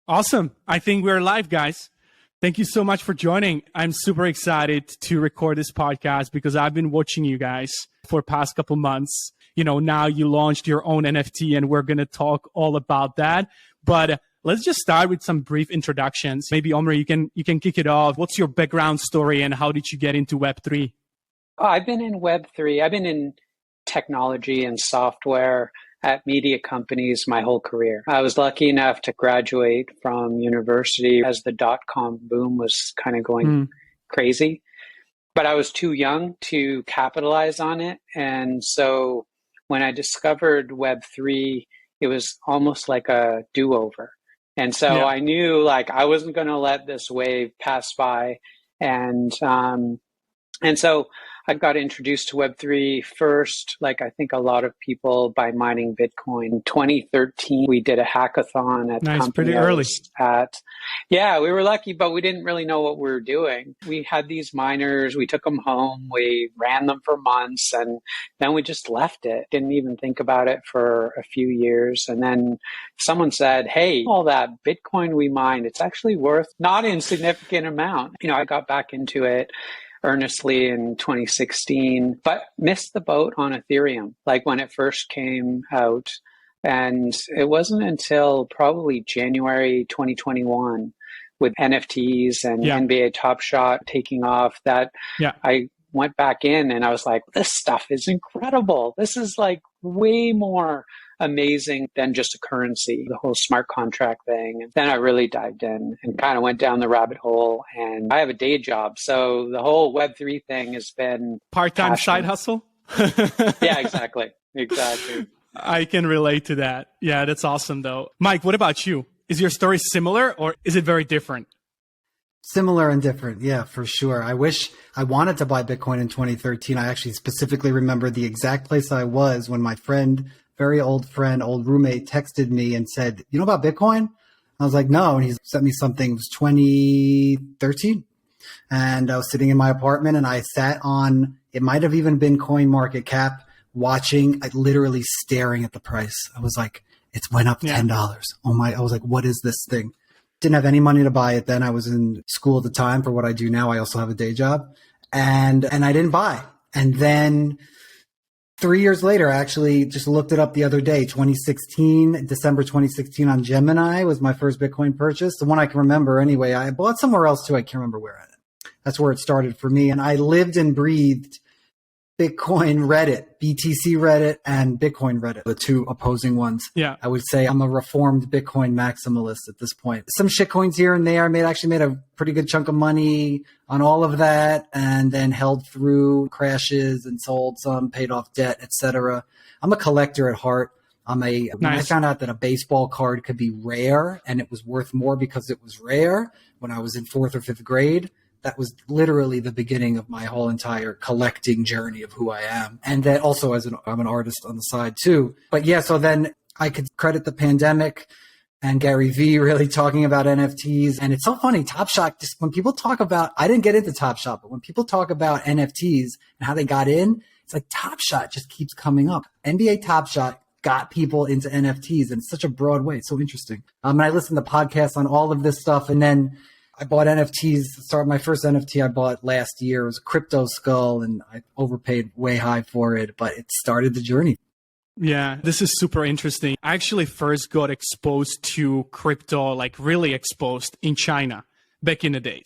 Awesome. I think we're live, guys. Thank you so much for joining. I'm super excited to record this podcast because I've been watching you guys for past couple months. Now you launched your own NFT and we're going to talk all about that. But let's just start with some brief introductions. Maybe Omri, you can kick it off. What's your background story and how did you get into web3? Oh, I've been in web3. I've been in technology and software at media companies my whole career. I was lucky enough to graduate from university as the dot-com boom was kind of going crazy, but I was too young to capitalize on it. And so when I discovered Web3, it was almost like a do-over. And so I knew like I wasn't going to let this wave pass by. And so I got introduced to Web3 first, like I think a lot of people, by mining Bitcoin. In 2013, we did a hackathon at the company. Pretty early. Yeah, we were lucky, but we didn't really know what we were doing. We had these miners, we took them home, we ran them for months, and then we just left it. Didn't even think about it for a few years. And then someone said, hey, all that Bitcoin we mined, it's actually worth not an insignificant amount. I got back into it earnestly in 2016, but missed the boat on Ethereum, like when it first came out. And it wasn't until probably January 2021 with NFTs and NBA Top Shot taking off that I went back in and I was like, this stuff is incredible. This is like way more amazing than just a currency, the whole smart contract thing. And then I really dived in and kind of went down the rabbit hole. And I have a day job. So the whole Web3 thing has been part-time side hustle. Yeah, exactly. I can relate to that. Yeah, that's awesome though. Mike, what about you? Is your story similar or is it very different? Similar and different. Yeah, for sure. I wish I wanted to buy Bitcoin in 2013. I actually specifically remember the exact place I was when my friend, very old friend, old roommate texted me and said, you know about Bitcoin? I was like, no. And he sent me something. It was 2013. And I was sitting in my apartment and I sat on, it might have even been CoinMarketCap, watching, literally staring at the price. I was like, it's went up $10. Oh my, I was like, what is this thing? Didn't have any money to buy it then. I was in school at the time for what I do now. I also have a day job and I didn't buy. And then 3 years later, I actually just looked it up the other day, December 2016 on Gemini was my first Bitcoin purchase. The one I can remember anyway. I bought somewhere else too. I can't remember where. That's where it started for me. And I lived and breathed Bitcoin Reddit, BTC Reddit, and Bitcoin Reddit, the two opposing ones. Yeah. I would say I'm a reformed Bitcoin maximalist at this point. Some shitcoins here and there. I actually made a pretty good chunk of money on all of that and then held through crashes and sold some, paid off debt, etc. I'm a collector at heart. When I found out that a baseball card could be rare and it was worth more because it was rare when I was in 4th or 5th grade, that was literally the beginning of my whole entire collecting journey of who I am. And then also I'm an artist on the side too. But yeah, so then I could credit the pandemic and Gary Vee really talking about NFTs. And it's so funny, Top Shot, just when people talk about, I didn't get into Top Shot, but when people talk about NFTs and how they got in, it's like Top Shot just keeps coming up. NBA Top Shot got people into NFTs in such a broad way. It's so interesting. And I listened to podcasts on all of this stuff. And then I bought NFTs. My first NFT I bought last year was a crypto skull, and I overpaid way high for it, but it started the journey. Yeah, this is super interesting. I actually first got exposed to crypto, like really exposed in China back in the days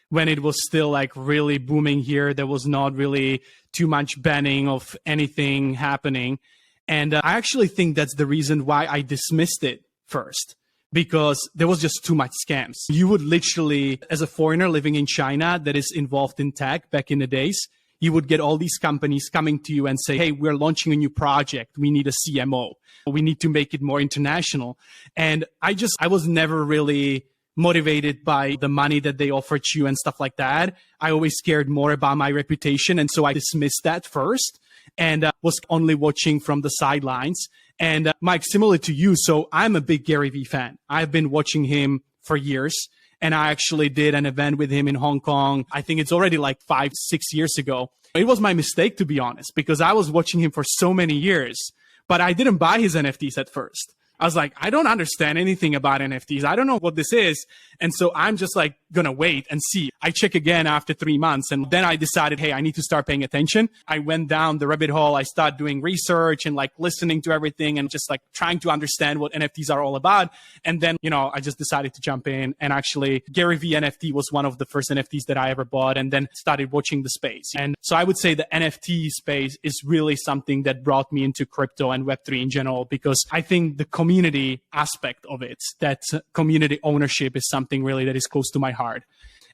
when it was still like really booming here. There was not really too much banning of anything happening. And I actually think that's the reason why I dismissed it first. Because there was just too much scams. You would literally, as a foreigner living in China that is involved in tech back in the days, you would get all these companies coming to you and say, hey, we're launching a new project. We need a CMO. We need to make it more international. And I was never really motivated by the money that they offered you and stuff like that. I always cared more about my reputation. And so I dismissed that first and was only watching from the sidelines. And Mike, similar to you, so I'm a big Gary Vee fan. I've been watching him for years. And I actually did an event with him in Hong Kong. I think it's already like 5-6 years ago. It was my mistake, to be honest, because I was watching him for so many years, but I didn't buy his NFTs at first. I was like, I don't understand anything about NFTs. I don't know what this is. And so I'm just like going to wait and see. I check again after 3 months. And then I decided, hey, I need to start paying attention. I went down the rabbit hole. I started doing research and like listening to everything and just like trying to understand what NFTs are all about. And then, I just decided to jump in, and actually Gary V NFT was one of the first NFTs that I ever bought, and then started watching the space. And so I would say the NFT space is really something that brought me into crypto and web3 in general, because I think the community aspect of it, that community ownership, is something really that is close to my heart.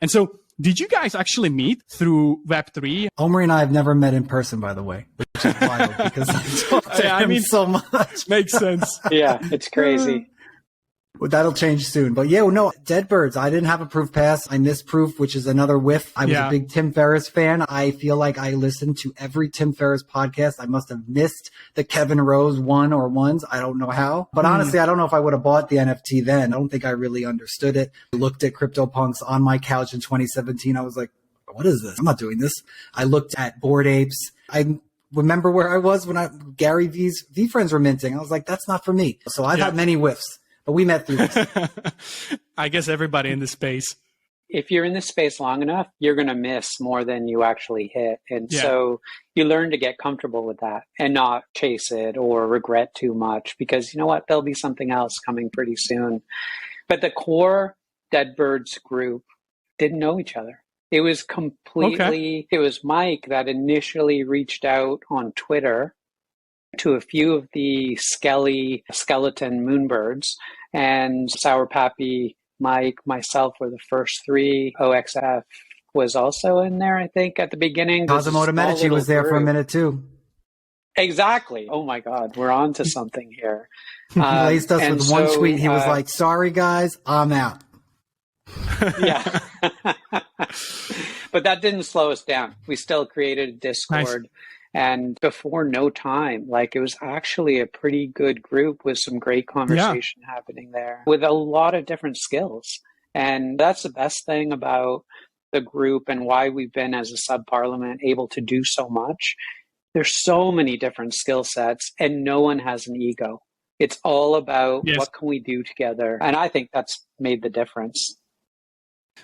And so did you guys actually meet through web3? Omri and I have never met in person, by the way, which is wild because I talk to him so much. Makes sense. Yeah, it's crazy. Well, that'll change soon. But yeah, no, Dead Birds. I didn't have a proof pass. I missed proof, which is another whiff. I was a big Tim Ferriss fan. I feel like I listened to every Tim Ferriss podcast. I must have missed the Kevin Rose one or ones. I don't know how. But honestly, I don't know if I would have bought the NFT then. I don't think I really understood it. I looked at CryptoPunks on my couch in 2017. I was like, what is this? I'm not doing this. I looked at Bored Apes. I remember where I was when Gary V's V-Friends were minting. I was like, that's not for me. So I've had many whiffs. But we met through this. I guess everybody in the space. If you're in this space long enough, you're going to miss more than you actually hit. And so you learn to get comfortable with that and not chase it or regret too much, because you know what? There'll be something else coming pretty soon. But the core Dead Birds group didn't know each other. It was completely, It was Mike that initially reached out on Twitter to a few of the skeleton moonbirds, and Sour Pappy, Mike, myself were the first three. OXF was also in there, I think, at the beginning. Cosimo de Medici was there for a minute too. Exactly. Oh my God, we're on to something here. He laced us with one tweet. He was like, sorry guys, I'm out. Yeah. But that didn't slow us down. We still created a Discord. Nice. And before no time, like, it was actually a pretty good group with some great conversation happening there with a lot of different skills. And that's the best thing about the group and why we've been, as a sub-parliament, able to do so much. There's so many different skill sets and no one has an ego. It's all about what can we do together. And I think that's made the difference.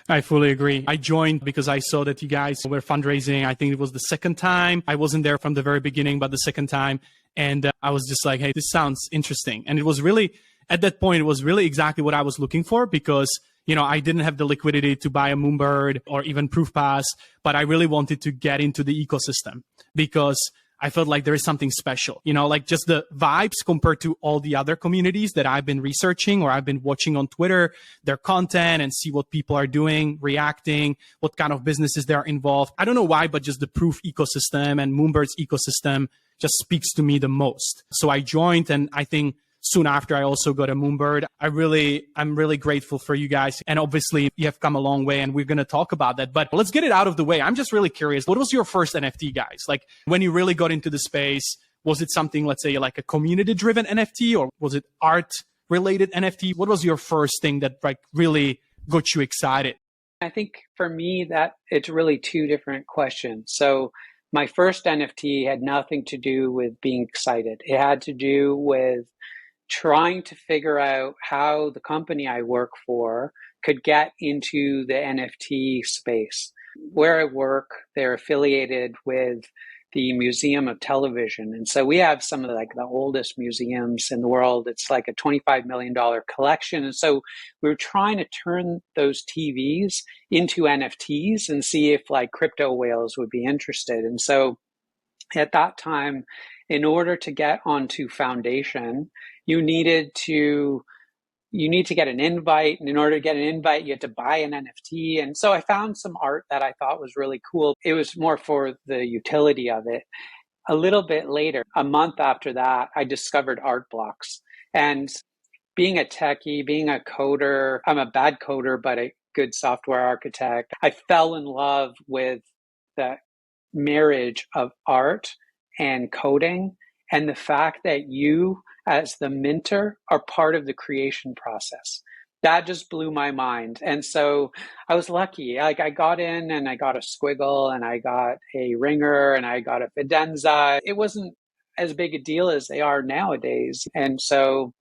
I fully agree. I joined because I saw that you guys were fundraising. I think it was the second time. I wasn't there from the very beginning, but the second time. And I was just like, hey, this sounds interesting. And it was really, at that point, it was really exactly what I was looking for, because, I didn't have the liquidity to buy a Moonbird or even Proof Pass, but I really wanted to get into the ecosystem because I felt like there is something special, like just the vibes compared to all the other communities that I've been researching or I've been watching on Twitter, their content, and see what people are doing, reacting, what kind of businesses they are involved. I don't know why, but just the Proof ecosystem and Moonbird's ecosystem just speaks to me the most. So I joined, and I think soon after I also got a Moonbird. I'm really grateful for you guys. And obviously you have come a long way, and we're going to talk about that, but let's get it out of the way. I'm just really curious. What was your first NFT, guys? Like, when you really got into the space, was it something, let's say, like a community driven NFT, or was it art related NFT? What was your first thing that like really got you excited? I think for me that it's really two different questions. So my first NFT had nothing to do with being excited. It had to do with trying to figure out how the company I work for could get into the NFT space. Where I work, they're affiliated with the Museum of Television. And so we have some of the oldest museums in the world. It's like a $25 million collection. And so we were trying to turn those TVs into NFTs and see if crypto whales would be interested. And so at that time, in order to get onto Foundation, you need to get an invite. And in order to get an invite, you had to buy an NFT. And so I found some art that I thought was really cool. It was more for the utility of it. A little bit later, a month after that, I discovered art blocks. And being a techie, being a coder, I'm a bad coder, but a good software architect. I fell in love with the marriage of art and coding, and the fact that you, as the minter, are part of the creation process. That just blew my mind. And so I was lucky. I got in and I got a squiggle and I got a ringer and I got a fidenza. It wasn't as big a deal as they are nowadays. And so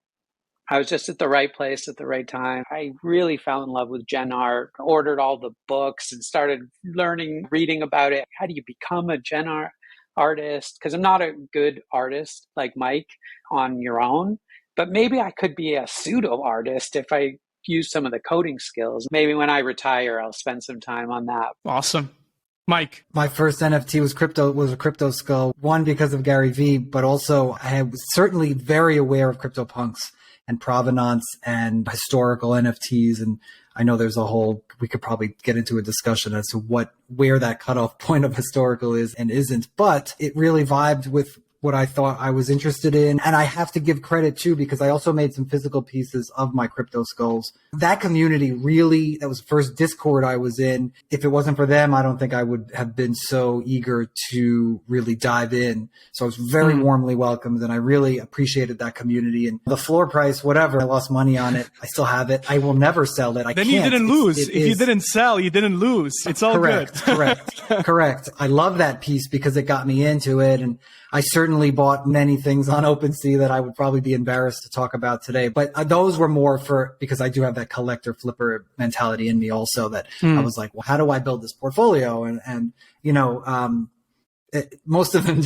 I was just at the right place at the right time. I really fell in love with Gen Art, ordered all the books and started learning, reading about it. How do you become a Gen Art artist? Because I'm not a good artist like Mike on your own, but maybe I could be a pseudo artist if I use some of the coding skills. Maybe when I retire, I'll spend some time on that. Awesome. Mike. My first NFT was a crypto skull. One, because of Gary Vee, but also I was certainly very aware of CryptoPunks and provenance and historical NFTs. And I know there's we could probably get into a discussion as to where that cutoff point of historical is and isn't, but it really vibed with what I thought I was interested in. And I have to give credit too, because I also made some physical pieces of my crypto skulls. That community really, that was the first Discord I was in. If it wasn't for them, I don't think I would have been so eager to really dive in. So I was very warmly welcomed, and I really appreciated that community. And the floor price, whatever, I lost money on it. I still have it. I will never sell it. Then you didn't lose. If you didn't sell, you didn't lose. It's all correct, good. Correct. I love that piece because it got me into it. And I certainly bought many things on OpenSea that I would probably be embarrassed to talk about today. But those were more because I do have that collector flipper mentality in me also, that I was like, well, how do I build this portfolio? And most of them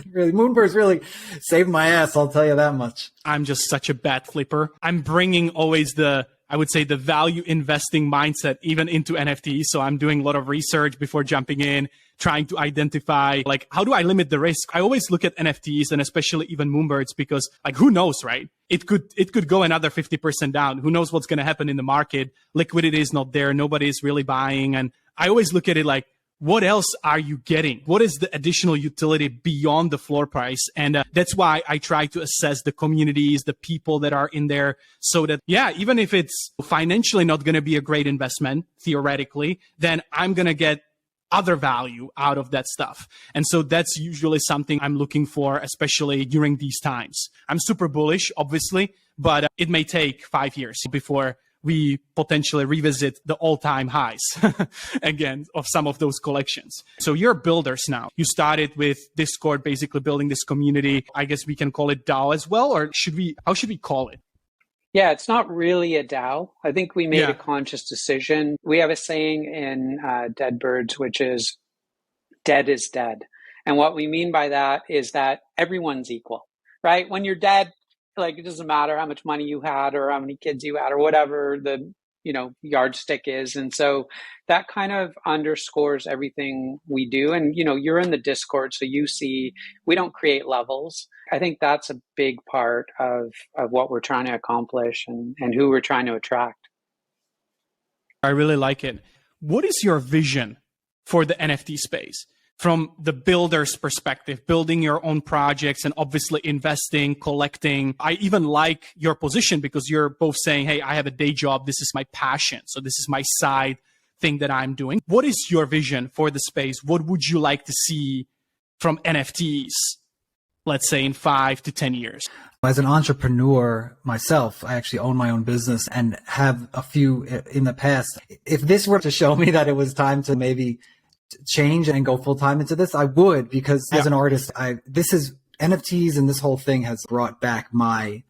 really, Moonbirds really saved my ass. I'll tell you that much. I'm just such a bad flipper. I'm bringing always the value investing mindset even into NFTs. So I'm doing a lot of research before jumping in, trying to identify, like, how do I limit the risk? I always look at NFTs and especially even Moonbirds because, like, who knows, right? It could go another 50% down. Who knows what's going to happen in the market? Liquidity is not there. Nobody is really buying. And I always look at it like, what else are you getting? What is the additional utility beyond the floor price? And that's why I try to assess the communities, the people that are in there, so that, yeah, even if it's financially not going to be a great investment, theoretically, then I'm going to get other value out of that stuff. And so that's usually something I'm looking for, especially during these times. I'm super bullish, obviously, but it may take 5 years before we potentially revisit the all-time highs again of some of those collections. So you're builders now. You started with Discord, basically building this community. I guess we can call it DAO as well, or how should we call it? Yeah, it's not really a DAO. I think we made a conscious decision. We have a saying in Dead Birds, which is dead is dead. And what we mean by that is that everyone's equal, right? When you're dead, like, it doesn't matter how much money you had or how many kids you had or whatever the yardstick is. And so that kind of underscores everything we do. And you're in the Discord, so you see we don't create levels. I think that's a big part of what we're trying to accomplish and who we're trying to attract. I really like it. What is your vision for the NFT space? From the builder's perspective, building your own projects and obviously investing, collecting. I even like your position because you're both saying, hey, I have a day job. This is my passion. So this is my side thing that I'm doing. What is your vision for the space? What would you like to see from NFTs, let's say in 5 to 10 years? As an entrepreneur myself, I actually own my own business and have a few in the past. If this were to show me that it was time to maybe change and go full time into this, I would, because as an artist, NFTs and this whole thing has brought back my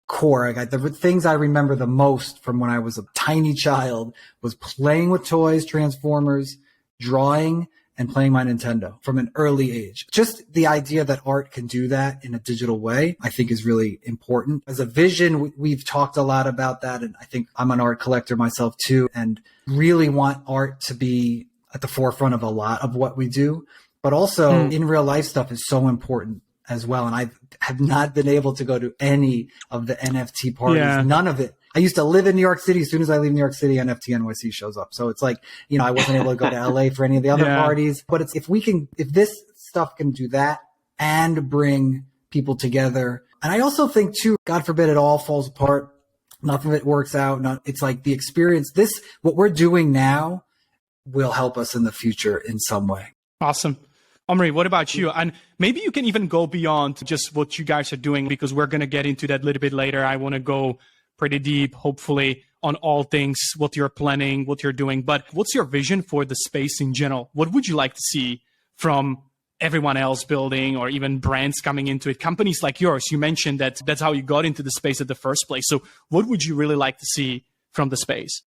core. The things I remember the most from when I was a tiny child was playing with toys, Transformers, drawing, and playing my Nintendo from an early age. Just the idea that art can do that in a digital way, I think is really important. As a vision, we've talked a lot about that. And I think I'm an art collector myself too, and really want art to be at the forefront of a lot of what we do, but also in real life stuff is so important as well. And I have not been able to go to any of the NFT parties, none of it. I used to live in New York City. As soon as I leave New York City, NFT NYC shows up. So it's like, I wasn't able to go to LA for any of the other parties, but if this stuff can do that and bring people together. And I also think too, God forbid it all falls apart. Nothing of it works out. It's like the experience, what we're doing now will help us in the future in some way. Awesome. Omri, what about you? And maybe you can even go beyond just what you guys are doing, because we're going to get into that a little bit later. I want to go pretty deep, hopefully, on all things, what you're planning, what you're doing. But what's your vision for the space in general? What would you like to see from everyone else building, or even brands coming into it, companies like yours. You mentioned that that's how you got into the space at the first place. So what would you really like to see from the space?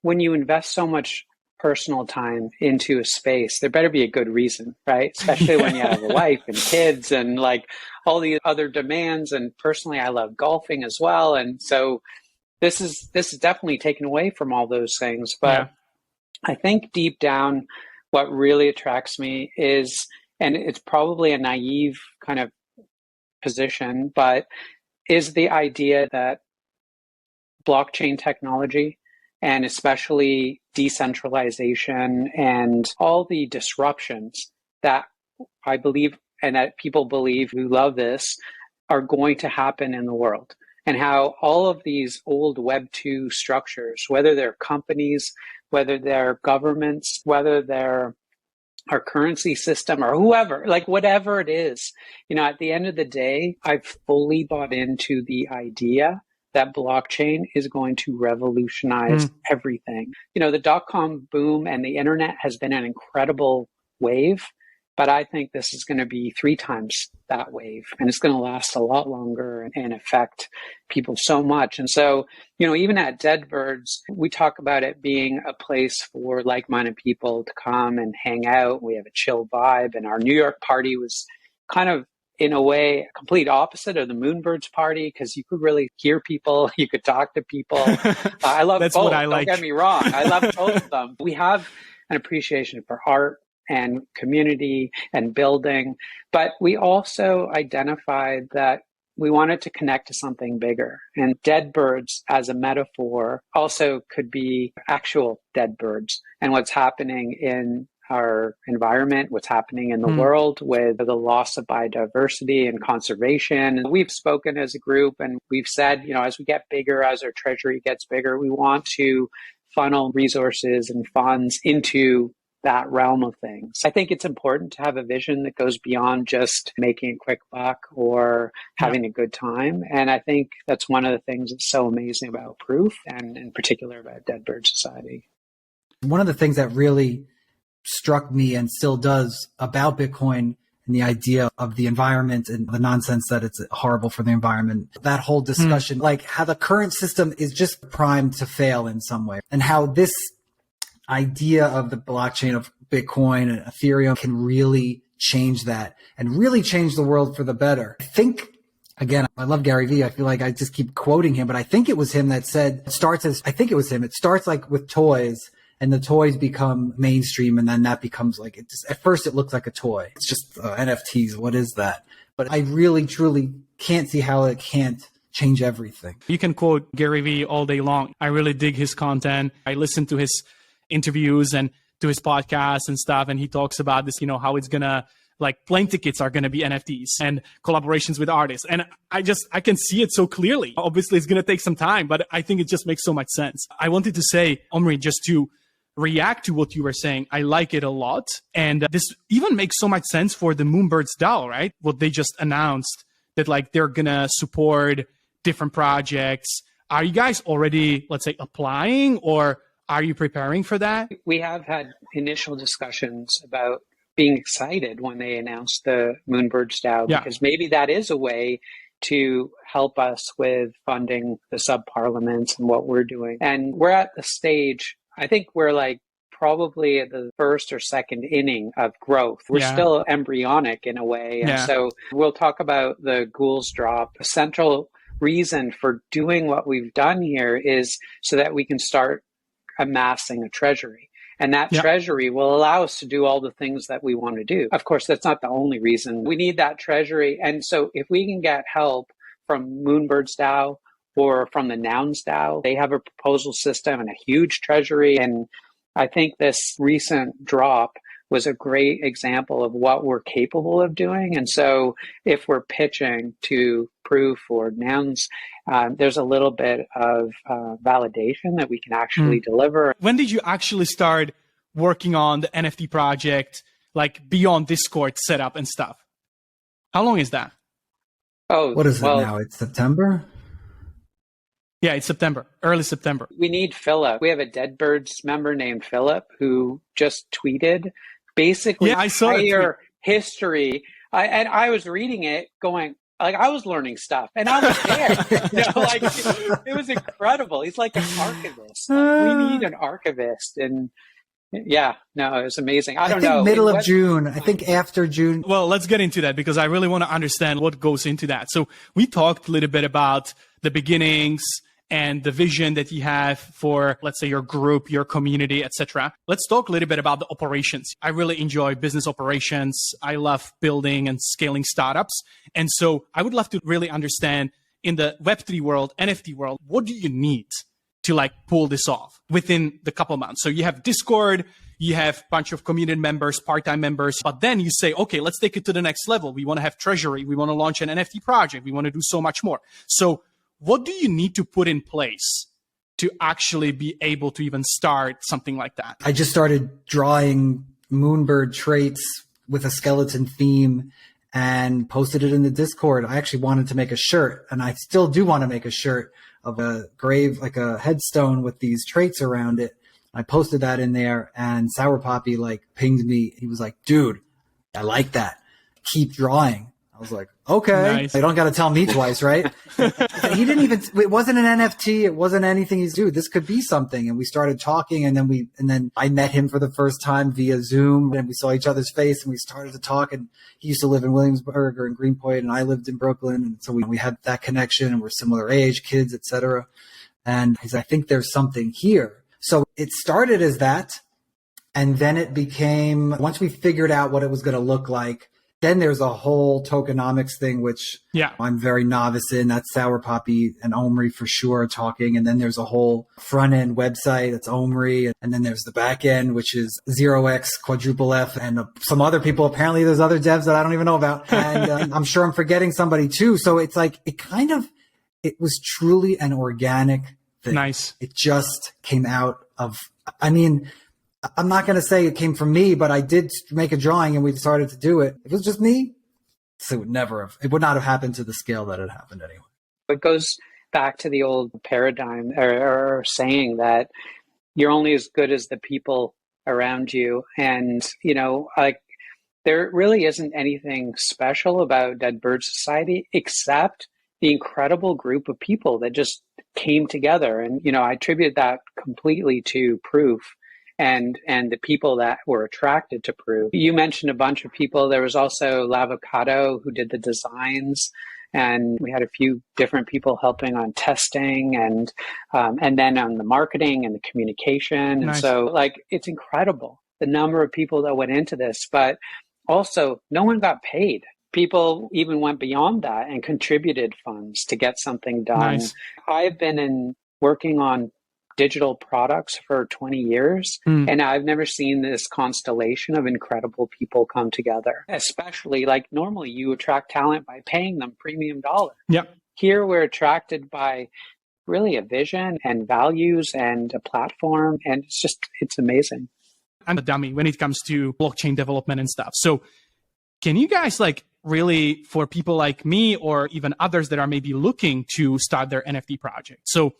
When you invest so much personal time into a space, there better be a good reason, right? Especially when you have a wife and kids and like all the other demands. And personally, I love golfing as well. And so this is definitely taken away from all those things. But I think deep down, what really attracts me is, and it's probably a naive kind of position, but is the idea that blockchain technology, and especially decentralization and all the disruptions that I believe and that people believe who love this are going to happen in the world. And how all of these old web2 structures, whether they're companies, whether they're governments, whether they're our currency system or whoever, like whatever it is, at the end of the day, I've fully bought into the idea that blockchain is going to revolutionize everything. The dot-com boom and the internet has been an incredible wave, but I think this is going to be 3 times that wave, and it's going to last a lot longer and affect people so much. And so, even at Deadbirds, we talk about it being a place for like-minded people to come and hang out. We have a chill vibe, and our New York party was kind of, in a way, a complete opposite of the Moonbirds party, because you could really hear people, you could talk to people. I love That's both. what I like. Don't get me wrong. I love both of them. We have an appreciation for art and community and building, but we also identified that we wanted to connect to something bigger. And dead birds as a metaphor also could be actual dead birds and what's happening in our environment, what's happening in the world with the loss of biodiversity and conservation. And we've spoken as a group and we've said, as we get bigger, as our treasury gets bigger, we want to funnel resources and funds into that realm of things. I think it's important to have a vision that goes beyond just making a quick buck or having a good time. And I think that's one of the things that's so amazing about Proof, and in particular about Dead Bird Society. One of the things that really struck me and still does about Bitcoin and the idea of the environment and the nonsense that it's horrible for the environment, that whole discussion, like how the current system is just primed to fail in some way, and how this idea of the blockchain of Bitcoin and Ethereum can really change that and really change the world for the better. I think, again, I love Gary Vee. I feel like I just keep quoting him, but I think it was him that said, it starts like with toys, and the toys become mainstream, and then that becomes like, at first it looks like a toy. It's just NFTs. What is that? But I really, truly can't see how it can't change everything. You can quote Gary Vee all day long. I really dig his content. I listen to his interviews and to his podcasts and stuff. And he talks about this, how it's going to, like, plane tickets are going to be NFTs and collaborations with artists. And I can see it so clearly. Obviously, it's going to take some time, but I think it just makes so much sense. I wanted to say, Omri, just to react to what you were saying, I like it a lot. And this even makes so much sense for the Moonbirds DAO, right? What they just announced, that like they're going to support different projects. Are you guys already, let's say, applying, or are you preparing for that? We have had initial discussions about being excited when they announced the Moonbirds DAO, because maybe that is a way to help us with funding the sub-parliaments and what we're doing. And we're at the stage, I think we're like probably at the first or second inning of growth. We're still embryonic in a way. And so we'll talk about the Ghouls drop. A central reason for doing what we've done here is so that we can start amassing a treasury. And that treasury will allow us to do all the things that we want to do. Of course, that's not the only reason. We need that treasury. And so if we can get help from Moonbirds DAO or from the Nouns DAO, they have a proposal system and a huge treasury. And I think this recent drop was a great example of what we're capable of doing. And so if we're pitching to Proof or Nouns, there's a little bit of validation that we can actually deliver. When did you actually start working on the NFT project, like beyond Discord setup and stuff? How long is that? Oh, what is it now? It's September? Yeah, it's September, early September. We need Philip. We have a Deadbirds member named Philip who just tweeted, basically history. And I was reading it going, like, I was learning stuff and I was there. Like, it was incredible. He's like an archivist. Like, we need an archivist. And yeah, no, it was amazing. I don't know. Middle of June. I think after June. Well, let's get into that because I really want to understand what goes into that. So we talked a little bit about the beginnings and the vision that you have for, let's say, your group, your community, etc. Let's talk a little bit about the operations. I really enjoy business operations. I love building and scaling startups. And so I would love to really understand in the web3 world, NFT world, what do you need to like pull this off within the couple months? So you have Discord, you have a bunch of community members, part-time members, but then you say, okay, let's take it to the next level. We want to have treasury. We want to launch an NFT project. We want to do so much more. So what do you need to put in place to actually be able to even start something like that? I just started drawing Moonbird traits with a skeleton theme and posted it in the Discord. I actually wanted to make a shirt, and I still do want to make a shirt of a grave, like a headstone with these traits around it. I posted that in there, and Sour Poppy like pinged me. He was like, dude, I like that. Keep drawing. I was like, okay, nice. You don't got to tell me twice, right? He didn't even, it wasn't an NFT. It wasn't anything. He's, dude, this could be something. And we started talking, and then I met him for the first time via Zoom, and we saw each other's face, and we started to talk. And he used to live in Williamsburg or in Greenpoint, and I lived in Brooklyn. And so we had that connection, and we're similar age, kids, etc. And he's, I think there's something here. So it started as that. And then it became, once we figured out what it was going to look like, then there's a whole tokenomics thing, which I'm very novice in. That's Sour Poppy and Omri for sure talking. And then there's a whole front end website that's Omri. And then there's the back end, which is 0x, quadruple F, and some other people. Apparently there's other devs that I don't even know about. And I'm sure I'm forgetting somebody too. So it's like, it was truly an organic thing. Nice. It just came out of, I mean, I'm not going to say it came from me, but I did make a drawing and we started to do it. If it was just me, so it would not have happened to the scale that it happened anyway. It goes back to the old paradigm or saying that you're only as good as the people around you. And, like, there really isn't anything special about Dead Bird Society except the incredible group of people that just came together. And, I attribute that completely to Proof. And the people that were attracted to Proof. You mentioned a bunch of people. There was also Lavocado who did the designs, and we had a few different people helping on testing and then on the marketing and the communication. Nice. And so, like, it's incredible the number of people that went into this, but also no one got paid. People even went beyond that and contributed funds to get something done. Nice. I've been working on digital products for 20 years. And I've never seen this constellation of incredible people come together, especially like normally you attract talent by paying them premium dollar. Yep. Here we're attracted by really a vision and values and a platform. And it's amazing. I'm a dummy when it comes to blockchain development and stuff. So can you guys like really, for people like me or even others that are maybe looking to start their NFT project? So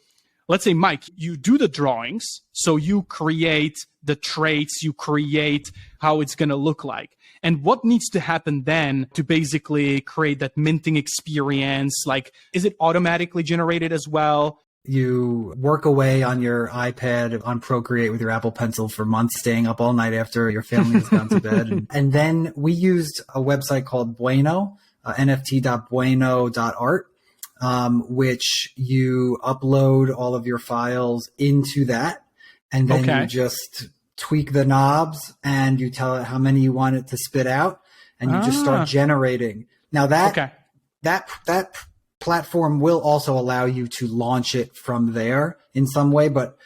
let's say, Mike, you do the drawings, so you create the traits, you create how it's going to look like. And what needs to happen then to basically create that minting experience? Like, is it automatically generated as well? You work away on your iPad on Procreate with your Apple Pencil for months, staying up all night after your family has gone to bed. And then we used a website called Bueno, nft.bueno.art. Which you upload all of your files into that, and then you just tweak the knobs and you tell it how many you want it to spit out, and you just start generating. Now that platform will also allow you to launch it from there in some way, but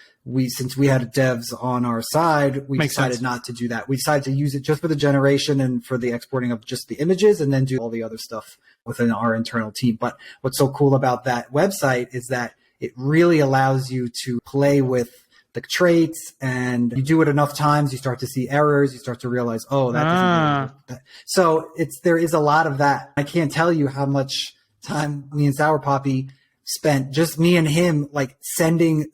since we had devs on our side, we decided not to do that. We decided to use it just for the generation and for the exporting of just the images, and then do all the other stuff within our internal team. But what's so cool about that website is that it really allows you to play with the traits, and you do it enough times, you start to see errors, you start to realize, oh, that doesn't really work. So there is a lot of that. I can't tell you how much time me and Sour Poppy spent, just me and him, like sending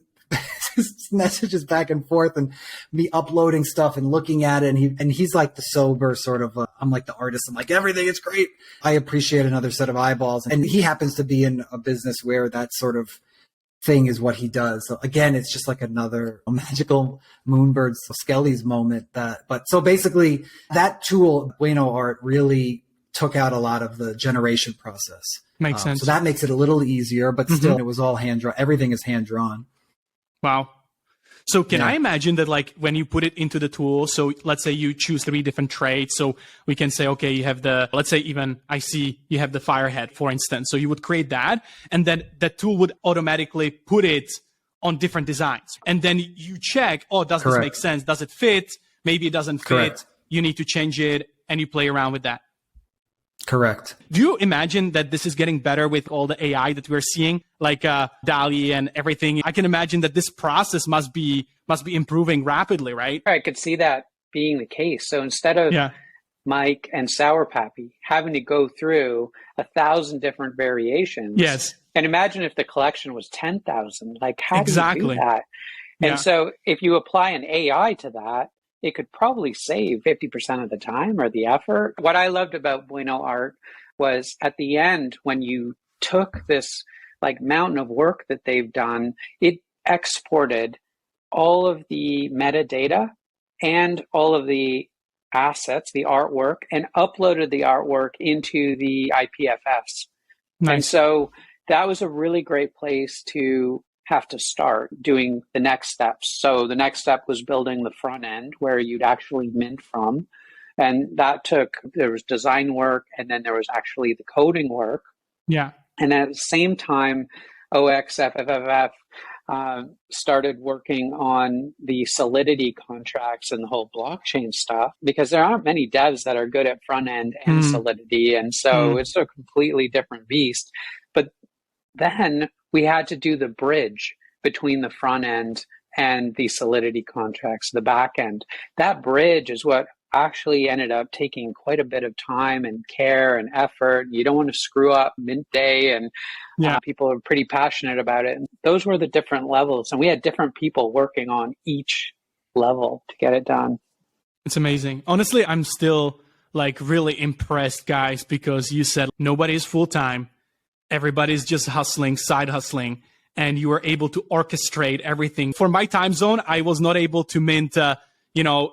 messages back and forth and me uploading stuff and looking at it. And he's like the sober sort of, I'm like the artist. I'm like, everything is great. I appreciate another set of eyeballs. And he happens to be in a business where that sort of thing is what he does. So again, it's just like another magical Moonbirds Skelly's moment so basically that tool, Bueno Art, really took out a lot of the generation process. Makes sense. So that makes it a little easier, but still it was all hand drawn. Everything is hand drawn. Wow. So can I imagine that like when you put it into the tool, so let's say you choose 3 different traits. So we can say, okay, you have let's say even I see you have the firehead, for instance. So you would create that and then that tool would automatically put it on different designs. And then you check, does this make sense? Does it fit? Maybe it doesn't fit. Correct. You need to change it and you play around with that. Correct. Do you imagine that this is getting better with all the AI that we're seeing, like DALL-E and everything? I can imagine that this process must be improving rapidly, right? I could see that being the case. So instead of Mike and Sour Pappy having to go through 1,000 different variations. Yes. And imagine if the collection was 10,000. Like, how do you do that? And so if you apply an AI to that, it could probably save 50% of the time or the effort. What I loved about Bueno Art was at the end, when you took this like mountain of work that they've done, it exported all of the metadata and all of the assets, the artwork, and uploaded the artwork into the IPFS. Nice. And so that was a really great place to have to start doing the next steps. So the next step was building the front end where you'd actually mint from. And that there was design work, and then there was actually the coding work. Yeah. And at the same time, OXFFF started working on the Solidity contracts and the whole blockchain stuff, because there aren't many devs that are good at front end and Solidity. And so it's a completely different beast. But then we had to do the bridge between the front end and the Solidity contracts, the back end. That bridge is what actually ended up taking quite a bit of time and care and effort. You don't want to screw up mint day, and people are pretty passionate about it. And those were the different levels, and we had different people working on each level to get it done. It's amazing. Honestly, I'm still like really impressed, guys, because you said nobody's full-time. Everybody's just hustling, side hustling, and you were able to orchestrate everything. For my time zone, I was not able to mint,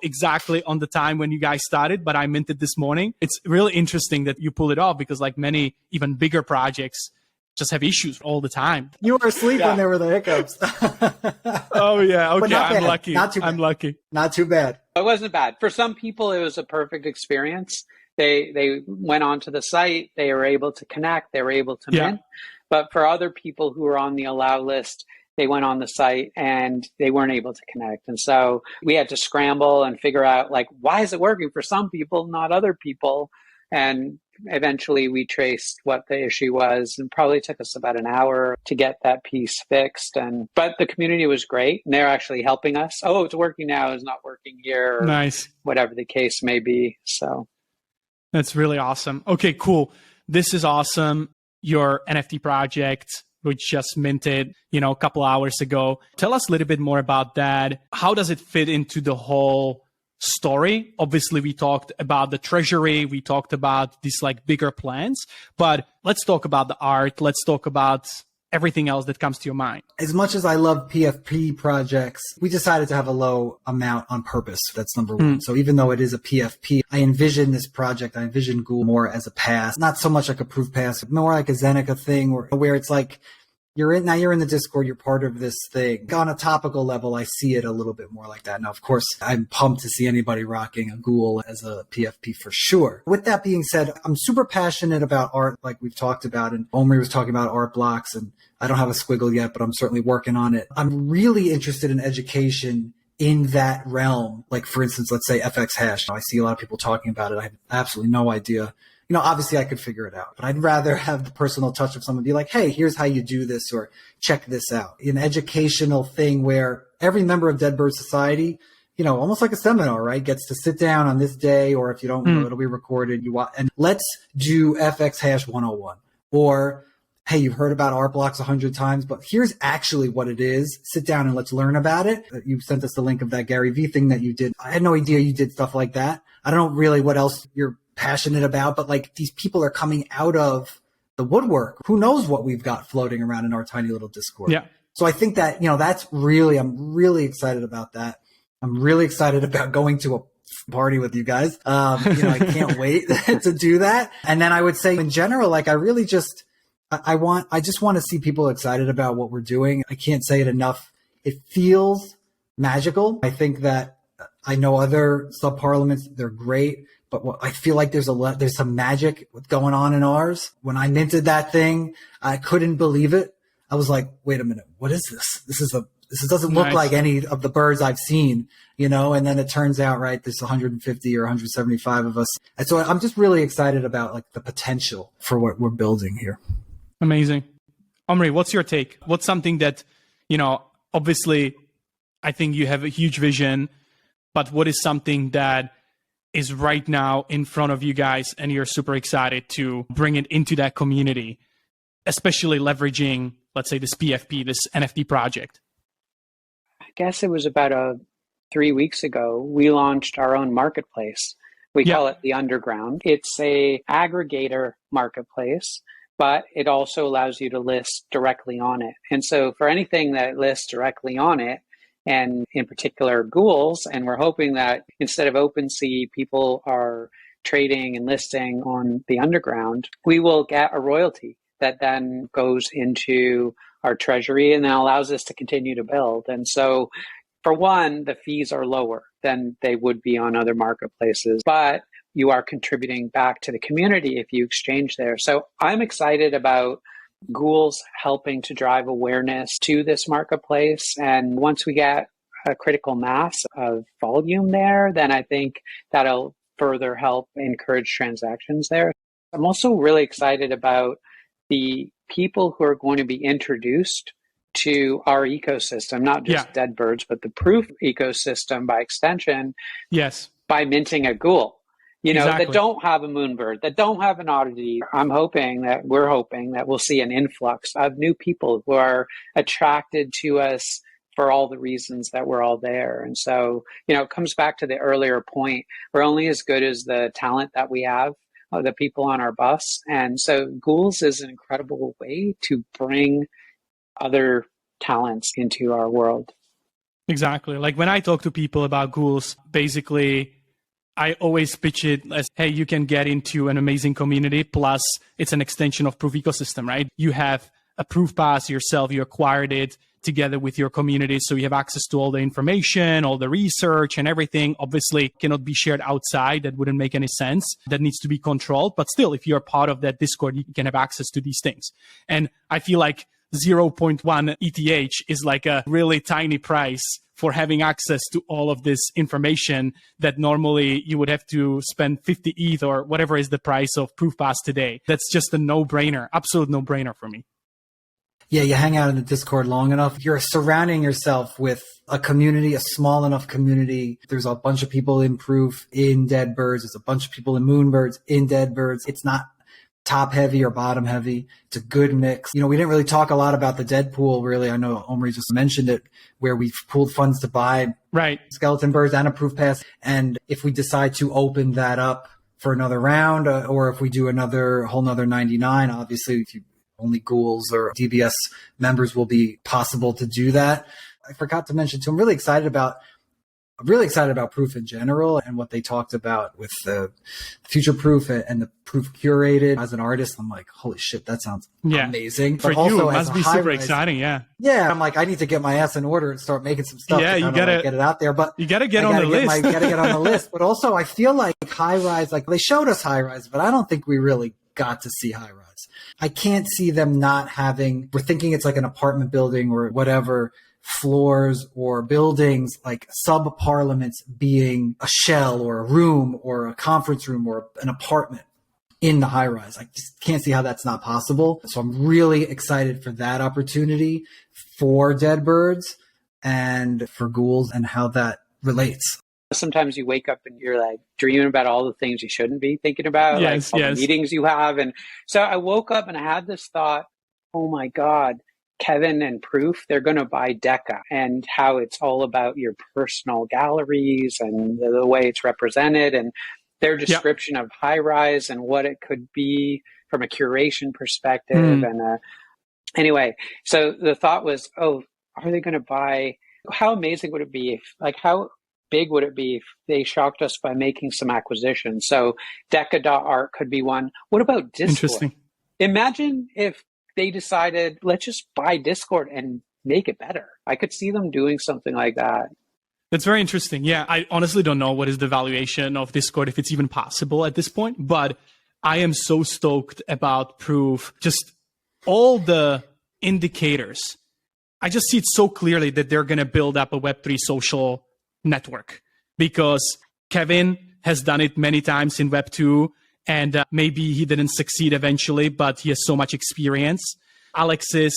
exactly on the time when you guys started, but I minted this morning. It's really interesting that you pull it off, because like many even bigger projects just have issues all the time. You were asleep when there were the hiccups. Oh yeah, okay, I'm lucky. I'm lucky. Not too bad. It wasn't bad. For some people, it was a perfect experience. They went onto the site, they were able to connect, they were able to mint. But for other people who were on the allow list, they went on the site and they weren't able to connect. And so we had to scramble and figure out, like, why is it working for some people, not other people? And eventually we traced what the issue was, and probably took us about an hour to get that piece fixed. But the community was great, and they're actually helping us. Oh, it's working now, it's not working here. Or nice. Whatever the case may be. So that's really awesome. Okay, cool. This is awesome. Your NFT project, which just minted, a couple hours ago. Tell us a little bit more about that. How does it fit into the whole story? Obviously, we talked about the treasury. We talked about these like bigger plans, but let's talk about the art. Let's talk about everything else that comes to your mind. As much as I love PFP projects, we decided to have a low amount on purpose. That's number one. So even though it is a PFP, I envision this project, I envision Ghoul more as a pass, not so much like a proof pass, more like a Zeneca thing, where it's like, you're in the Discord, you're part of this thing. On a topical level, I see it a little bit more like that. Now, of course, I'm pumped to see anybody rocking a Ghoul as a PFP for sure. With that being said, I'm super passionate about art, like we've talked about, and Omri was talking about art blocks, and I don't have a squiggle yet, but I'm certainly working on it. I'm really interested in education in that realm. Like, for instance, let's say FX hash. I see a lot of people talking about it. I have absolutely no idea. Obviously I could figure it out, but I'd rather have the personal touch of someone be like, hey, here's how you do this, or check this out. An educational thing where every member of Dead Bird Society, almost like a seminar, right, gets to sit down on this day, or if you don't know, it'll be recorded. And let's do FX hash 101, or hey, you've heard about art blocks 100 times, but here's actually what it is. Sit down and let's learn about it. You sent us the link of that Gary Vee thing that you did. I had no idea you did stuff like that. I don't know really what else you're passionate about, but like these people are coming out of the woodwork. Who knows what we've got floating around in our tiny little Discord. Yeah. So I think that, that's really, I'm really excited about that. I'm really excited about going to a party with you guys. I can't wait to do that. And then I would say in general, like I just want to see people excited about what we're doing. I can't say it enough. It feels magical. I think that I know other sub parliaments, they're great, but I feel like there's some magic going on in ours. When I minted that thing, I couldn't believe it. I was like, wait a minute, what is this? This doesn't look like any of the birds I've seen, and then it turns out, right, there's 150 or 175 of us. And so I'm just really excited about like the potential for what we're building here. Amazing. Omri, what's your take? What's something that, obviously, I think you have a huge vision, but what is something that is right now in front of you guys and you're super excited to bring it into that community, especially leveraging, let's say, this PFP, this NFT project? I guess it was about 3 weeks ago, we launched our own marketplace. We call it the Underground. It's a aggregator marketplace, but it also allows you to list directly on it. And so for anything that lists directly on it, and in particular Ghouls, and we're hoping that instead of OpenSea, people are trading and listing on the Underground, we will get a royalty that then goes into our treasury and then allows us to continue to build. And so for one, the fees are lower than they would be on other marketplaces, but you are contributing back to the community if you exchange there. So I'm excited about Ghouls helping to drive awareness to this marketplace. And once we get a critical mass of volume there, then I think that'll further help encourage transactions there. I'm also really excited about the people who are going to be introduced to our ecosystem, not just dead birds, but the proof ecosystem by extension. Yes. By minting a Ghoul. That don't have a moonbird, that don't have an oddity. We're hoping that we'll see an influx of new people who are attracted to us for all the reasons that we're all there. And so, it comes back to the earlier point. We're only as good as the talent that we have, the people on our bus. And so Ghouls is an incredible way to bring other talents into our world. Exactly. Like when I talk to people about Ghouls, basically, I always pitch it as, hey, you can get into an amazing community, plus it's an extension of Proof ecosystem, right? You have a Proof Pass yourself, you acquired it together with your community, so you have access to all the information, all the research and everything. Obviously, cannot be shared outside. That wouldn't make any sense. That needs to be controlled. But still, if you're part of that Discord, you can have access to these things. And I feel like 0.1 ETH is like a really tiny price for having access to all of this information that normally you would have to spend 50 ETH or whatever is the price of Proof Pass today. That's just a no-brainer, absolute no-brainer for me. Yeah, you hang out in the Discord long enough, you're surrounding yourself with a community, a small enough community. There's a bunch of people in Proof in Dead Birds. There's a bunch of people in Moonbirds in Dead Birds. It's not top heavy or bottom heavy. It's a good mix. We didn't really talk a lot about the Deadpool, really. I know Omri just mentioned it, where we've pooled funds to buy skeleton birds and a Proof Pass. And if we decide to open that up for another round, or if we do whole nother 99, obviously, if you only Ghouls or DBS members will be possible to do that. I forgot to mention too, I'm really excited about Proof in general and what they talked about with the Future Proof and the Proof Curated. As an artist, I'm like, holy shit, that sounds amazing. For but also, you, it must be super exciting, Yeah, I'm like, I need to get my ass in order and start making some stuff. Yeah, you gotta get it out there. But you gotta get on the list. Gotta get on the list. But also, I feel like High Rise, like they showed us High Rise, but I don't think we really got to see High Rise. I can't see them not having. We're thinking it's like an apartment building or whatever. Floors or buildings, like sub-parliaments being a shell or a room or a conference room or an apartment in the high rise. I just can't see how that's not possible. So I'm really excited for that opportunity for Dead Birds and for Ghouls and how that relates. Sometimes you wake up and you're like dreaming about all the things you shouldn't be thinking about, like all the meetings you have. And so I woke up and I had this thought, oh my God, Kevin and Proof, they're going to buy Deca, and how it's all about your personal galleries and the way it's represented, and their description of high rise and what it could be from a curation perspective. And anyway, so the thought was, oh, are they going to buy? How amazing would it be if, like, how big would it be if they shocked us by making some acquisitions? So Deca.art could be one. What about Discord? Interesting. Imagine if they decided, let's just buy Discord and make it better. I could see them doing something like that. That's very interesting. Yeah, I honestly don't know what is the valuation of Discord, if it's even possible at this point, but I am so stoked about Proof. Just all the indicators. I just see it so clearly that they're going to build up a Web3 social network, because Kevin has done it many times in Web2, and maybe he didn't succeed eventually, but he has so much experience. Alexis,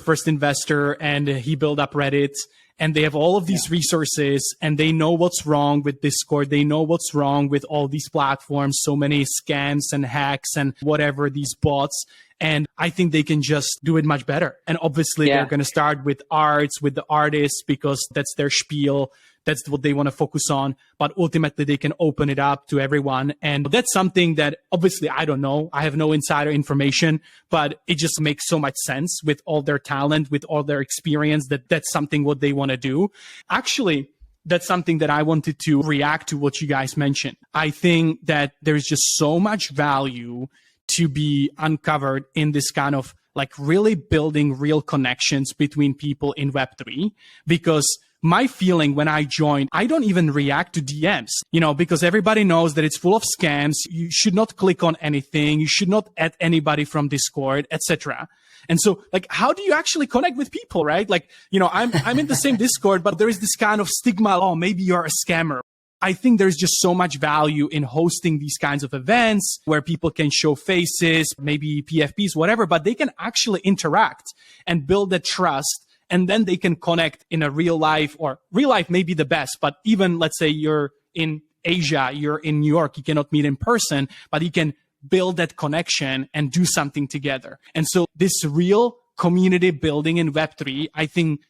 first investor, and he built up Reddit, and they have all of these resources, and they know what's wrong with Discord. They know what's wrong with all these platforms, so many scams and hacks and whatever, these bots. And I think they can just do it much better. And obviously they're going to start with arts, with the artists, because that's their spiel. That's what they want to focus on. But ultimately they can open it up to everyone. And that's something that obviously I don't know. I have no insider information, but it just makes so much sense with all their talent, with all their experience, that that's something what they want to do. Actually, that's something that I wanted to react to what you guys mentioned. I think that there's just so much value to be uncovered in this kind of like really building real connections between people in Web3, because my feeling when I joined, I don't even react to DMs, because everybody knows that it's full of scams. You should not click on anything. You should not add anybody from Discord, etc. And so, like, how do you actually connect with people, right? Like, I'm in the same Discord, but there is this kind of stigma. Oh, maybe you're a scammer. I think there's just so much value in hosting these kinds of events where people can show faces, maybe PFPs, whatever, but they can actually interact and build that trust. And then they can connect in a real life, or real life may be the best, but even let's say you're in Asia, you're in New York, you cannot meet in person, but you can build that connection and do something together. And so this real community building in Web3, I think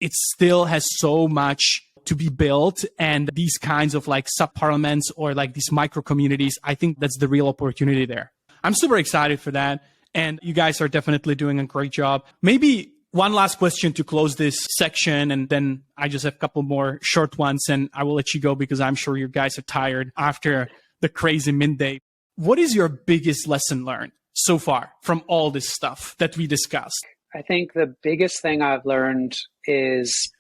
it still has so much to be built, and these kinds of like sub-parliaments or like these micro communities, I think that's the real opportunity there. I'm super excited for that, and you guys are definitely doing a great job. Maybe one last question to close this section, and then I just have a couple more short ones, and I will let you go because I'm sure you guys are tired after the crazy mint day. What is your biggest lesson learned so far from all this stuff that we discussed? I think the biggest thing I've learned is,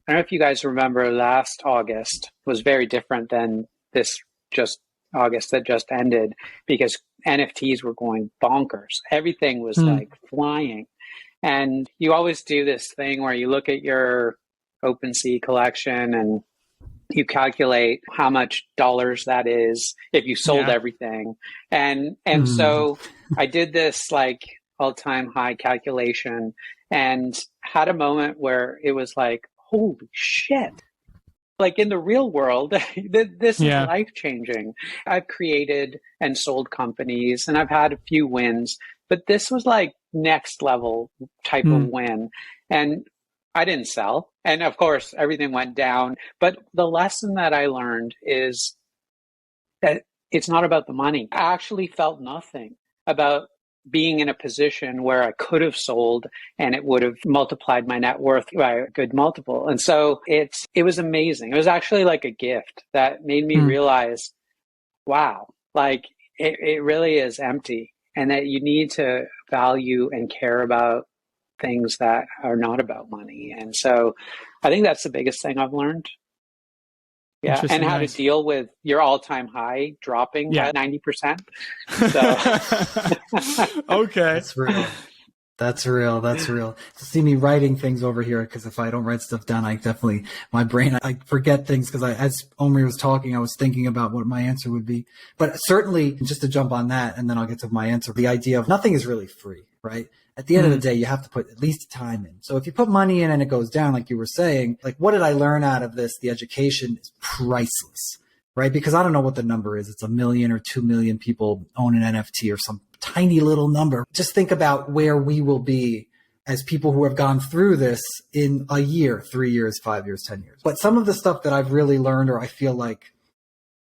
I don't know if you guys remember, last August was very different than this just August that just ended, because NFTs were going bonkers. Everything was like flying. And you always do this thing where you look at your OpenSea collection and you calculate how much dollars that is if you sold everything. And so I did this like all-time high calculation and had a moment where it was like, holy shit. Like in the real world, this is life-changing. I've created and sold companies and I've had a few wins, but this was like next level type of win. And I didn't sell. And of course, everything went down. But the lesson that I learned is that it's not about the money. I actually felt nothing about being in a position where I could have sold and it would have multiplied my net worth by a good multiple. And so it was amazing. It was actually like a gift that made me realize, wow, like it really is empty, and that you need to value and care about things that are not about money. And so I think that's the biggest thing I've learned. Yeah, and how to deal with your all-time high dropping by 90%. So. Okay. That's real. To see me writing things over here, because if I don't write stuff down, my brain, I forget things, because as Omri was talking, I was thinking about what my answer would be. But certainly, just to jump on that, and then I'll get to my answer, the idea of nothing is really free, right? At the end of the day, you have to put at least time in. So if you put money in and it goes down, like you were saying, like, what did I learn out of this? The education is priceless, right? Because I don't know what the number is. It's 1 million or 2 million people own an NFT or some tiny little number. Just think about where we will be as people who have gone through this in a year, 3 years, 5 years, 10 years. But some of the stuff that I've really learned, or I feel like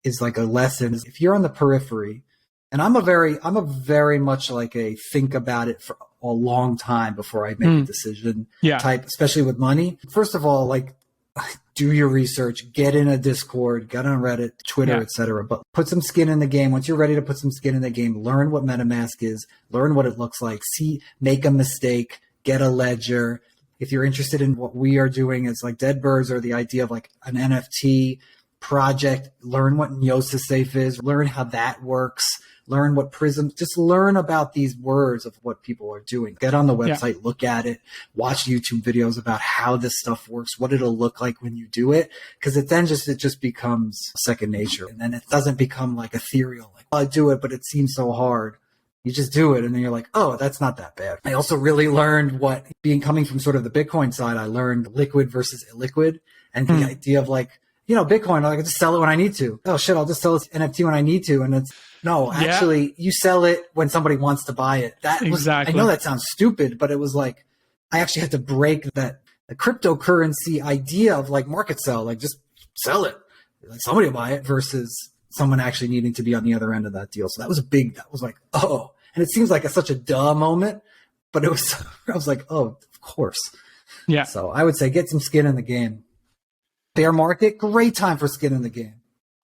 is like a lesson, is if you're on the periphery, and I'm a very much like a think about it for a long time before I make a decision type, especially with money. First of all, like, do your research, get in a Discord, get on Reddit, Twitter, etc. But put some skin in the game. Once you're ready to put some skin in the game, learn what MetaMask is, learn what it looks like, make a mistake, get a ledger. If you're interested in what we are doing as like Dead Birds, or the idea of like an NFT project, learn what Gnosis Safe is, learn how that works, learn what Prism, just learn about these words of what people are doing. Get on the website, look at it, watch YouTube videos about how this stuff works, what it'll look like when you do it. Because it just becomes second nature. And then it doesn't become like ethereal, like, oh, I do it, but it seems so hard. You just do it, and then you're like, oh, that's not that bad. I also really learned coming from sort of the Bitcoin side, I learned liquid versus illiquid, and the idea of like, Bitcoin, I can just sell it when I need to. Oh shit, I'll just sell this NFT when I need to. And actually you sell it when somebody wants to buy it. I know that sounds stupid, but it was like, I actually had to break the cryptocurrency idea of like market sell, like just sell it. Like somebody will buy it versus someone actually needing to be on the other end of that deal. So that was like, oh, and it seems like such a duh moment, but I was like, oh, of course. Yeah. So I would say get some skin in the game. Bear market, great time for skin in the game.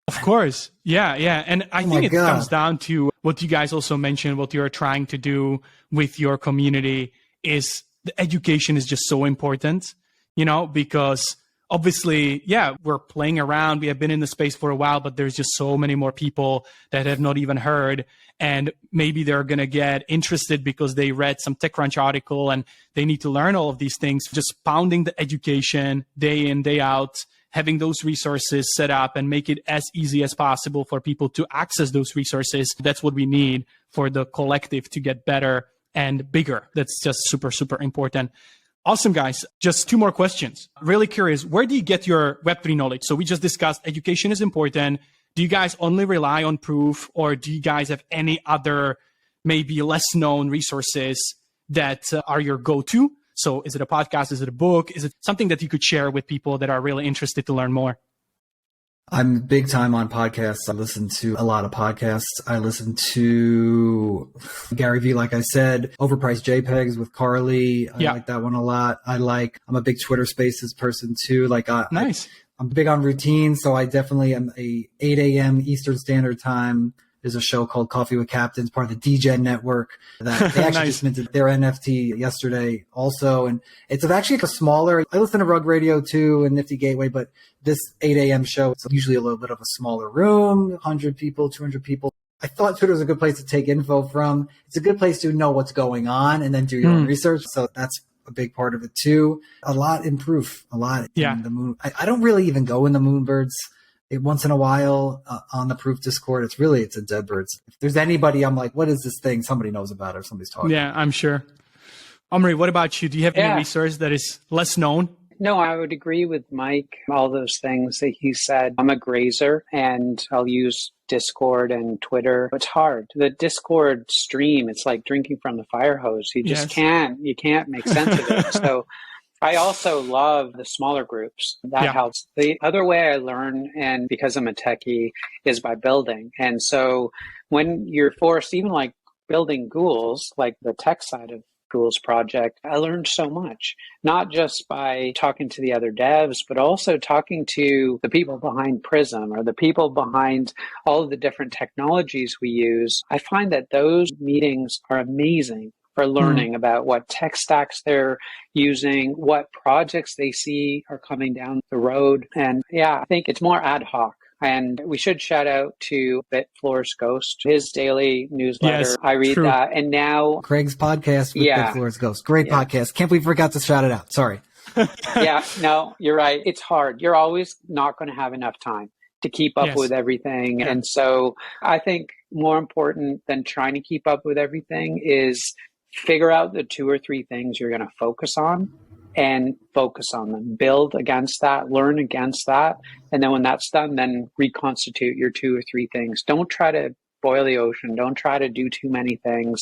Of course. Yeah. And I think it comes down to what you guys also mentioned, what you're trying to do with your community is the education is just so important, because obviously, we're playing around. We have been in the space for a while, but there's just so many more people that have not even heard. And maybe they're going to get interested because they read some TechCrunch article and they need to learn all of these things. Just pounding the education day in, day out, having those resources set up and make it as easy as possible for people to access those resources. That's what we need for the collective to get better and bigger. That's just super, super important. Awesome, guys. Just 2 more questions. Really curious, where do you get your Web3 knowledge? So we just discussed education is important. Do you guys only rely on Proof, or do you guys have any other maybe less known resources that are your go-to? So is it a podcast? Is it a book? Is it something that you could share with people that are really interested to learn more? I'm big time on podcasts. I listen to a lot of podcasts. I listen to Gary Vee, like I said, Overpriced JPEGs with Carly. I like that one a lot. I'm a big Twitter Spaces person too. Nice. I'm big on routines, so I definitely am a 8 a.m. Eastern Standard Time. There's a show called Coffee with Captains, part of the DGen network, that they actually just minted their NFT yesterday also. And it's actually a smaller, I listen to Rug Radio too and Nifty Gateway, but this 8 a.m. show, it's usually a little bit of a smaller room, 100 people, 200 people. I thought Twitter was a good place to take info from. It's a good place to know what's going on and then do your own research. So that's a big part of it too. A lot in Proof, a lot in the Moon. I don't really even go in the Moonbirds. Once in a while on the Proof Discord, it's a Dead Birds. If there's anybody, I'm like, what is this thing? Somebody knows about it or somebody's talking. Yeah, I'm sure. Omri, what about you? Do you have any resource that is less known? No, I would agree with Mike, all those things that he said. I'm a grazer and I'll use Discord and Twitter. It's hard. The Discord stream, it's like drinking from the fire hose. You just can't make sense of it. So I also love the smaller groups. That helps. The other way I learn, and because I'm a techie, is by building. And so when you're forced, even like building Ghouls, like the tech side of Ghouls project, I learned so much, not just by talking to the other devs, but also talking to the people behind Prism or the people behind all of the different technologies we use. I find that those meetings are amazing for learning about what tech stacks they're using, what projects they see are coming down the road. And I think it's more ad hoc. And we should shout out to Bitfloor's Ghost, his daily newsletter. Yes, I read that. And now Craig's podcast with Bitfloor's Ghost. Great podcast. Can't believe we forgot to shout it out. Sorry. No, you're right. It's hard. You're always not going to have enough time to keep up with everything. And so I think more important than trying to keep up with everything is figure out the 2 or 3 things you're going to focus on and focus on them. Build against that, learn against that. And then when that's done, then reconstitute your 2 or 3 things. Don't try to boil the ocean. Don't try to do too many things.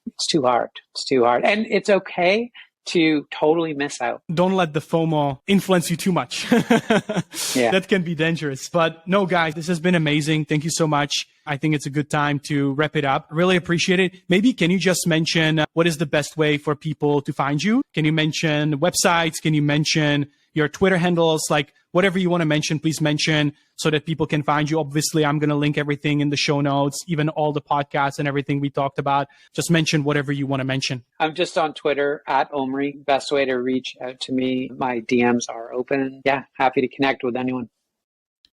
It's too hard. It's too hard. And it's okay to totally miss out. Don't let the FOMO influence you too much. Yeah. That can be dangerous. But no, guys, this has been amazing. Thank you so much. I think it's a good time to wrap it up. Really appreciate it. Maybe can you just mention what is the best way for people to find you? Can you mention websites? Can you mention your Twitter handles? Like whatever you want to mention, please mention so that people can find you. Obviously, I'm going to link everything in the show notes, even all the podcasts and everything we talked about. Just mention whatever you want to mention. I'm just on Twitter at Omri. Best way to reach out to me. My DMs are open. Yeah, happy to connect with anyone.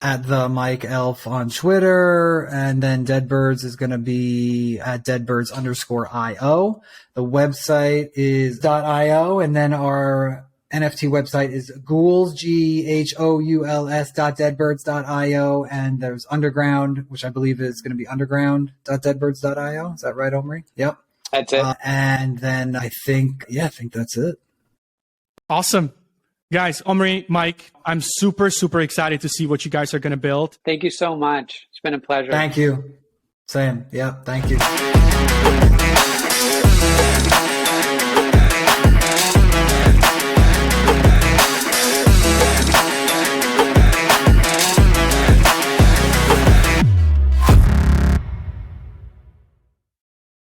At the Mike Elf on Twitter, and then Deadbirds is going to be at deadbirds_io. The website is .io, and then our NFT website is Ghouls, GHOULS.deadbirds.io, and there's Underground, which I believe is going to be underground.deadbirds.io. Is that right, Omri? Yep. That's it. And then I think that's it. Awesome. Guys, Omri, Mike, I'm super, super excited to see what you guys are going to build. Thank you so much. It's been a pleasure. Thank you. Same. Yep. Thank you.